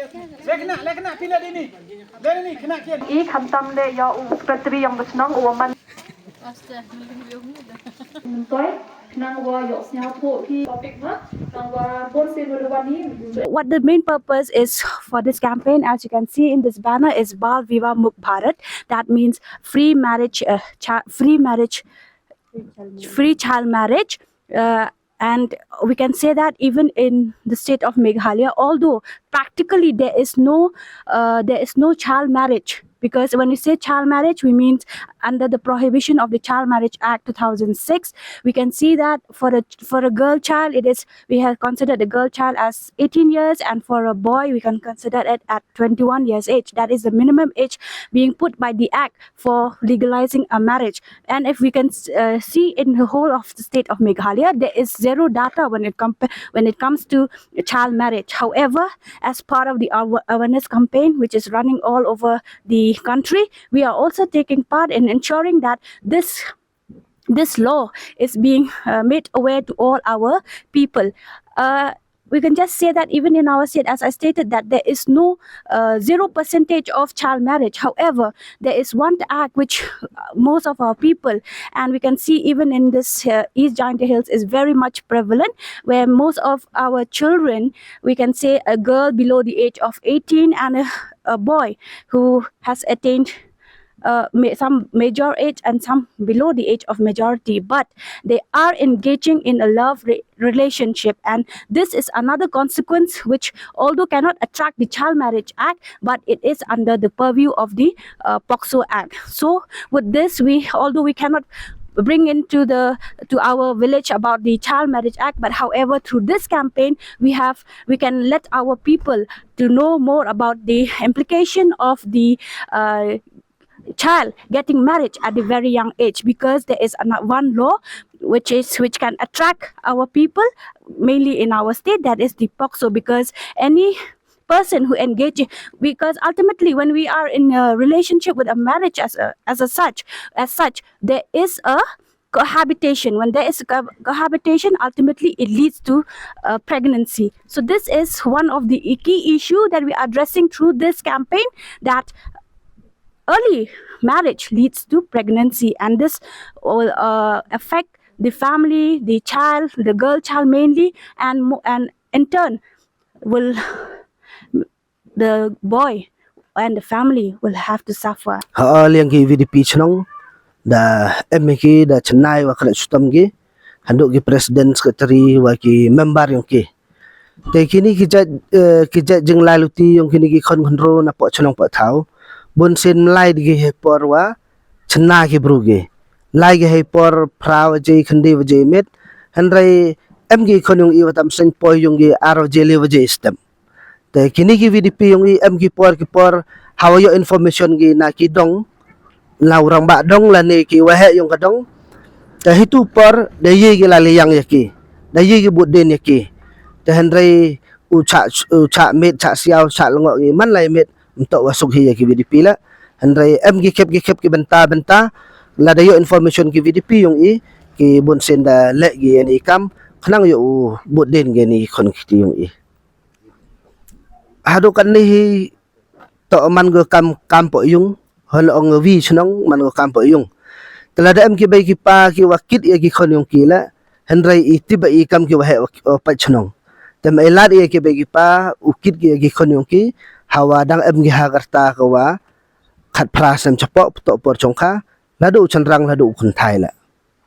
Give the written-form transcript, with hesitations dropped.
Lekna pila ini. Ini kena kian. I kantam le ya u petri yang besnong u man. What the main purpose is for this campaign, as you can see in this banner, is Bal Viva Mukh Bharat. That means free marriage, free child marriage. And we can say that even in the state of Meghalaya, although practically there is no child marriage, because when we say child marriage, we mean under the prohibition of the Child Marriage Act 2006. We can see that for a girl child, we have considered a girl child as 18 years, and for a boy we can consider it at 21 years age. That is the minimum age being put by the act for legalizing a marriage. And if we can see in the whole of the state of Meghalaya, there is zero data when it comes to child marriage. However, as part of the awareness campaign, which is running all over the country, we are also taking part in ensuring that this law is being made aware to all our people. We can just say that even in our state, as I stated, that there is no 0% of child marriage. However, there is one act which most of our people, and we can see even in this East Giant Hills, is very much prevalent, where most of our children, we can say a girl below the age of 18 and a boy who has attained some major age and some below the age of majority, but they are engaging in a love relationship. And this is another consequence which, although cannot attract the Child Marriage Act, but it is under the purview of the POCSO Act. So with this, although we cannot bring into our village about the Child Marriage Act, but however, through this campaign we can let our people to know more about the implication of the child getting married at a very young age, because there is one law which can attract our people, mainly in our state, that is the POCSO. Because any person who engages, because ultimately when we are in a relationship with a marriage as such, there is a cohabitation. When there is a cohabitation, ultimately it leads to pregnancy. So this is one of the key issue that we are addressing through this campaign, that early marriage leads to pregnancy, and this will affect the family, the child, the girl child mainly, and in turn the boy and the family will have to suffer. Liang ki VDP chnong da MK da Chennai wa kala sutam gi handuk ki president secretary wa ki member yung ki te kini ki jeng laluti yung kini ki khon ro na po chnong po thau bun sin lai gi he por wa Chennai ki bruge lai gi he por phraw je khandi wa je met hanrai MK khon yung i wa tam sen po yung gi aro je le wa je stem te kini ki VDP yung i MK por hawayo information gi na ki dong lau rang ba dong la ne ki wa he yung ka dong te hitu por de ye gi la le yang ya ki de ye gi bud den ya ki te hanrai u cha met cha siao cha longo gi man lai met untuk wasuk hi ya ki VDP la hanrai MK kep ki benta la de yo information ki VDP yung i ki bun sen da le gi ni kam khnang yo bud den gi ni khon ki yung i hadu kan ni to man go kam po yung hol ong vi chnong man go kam po yung telada em ki bai ki pa ki wakit ya ki khon yung ki la hanrai itiba i kam ki wa he pa chnong tem elad ya ki bai ki pa ukit ki khon yung ki hawa dang em ki hagarta ka wa khat prasam chapok to por Shongkha ladu chanrang ladu khun thai la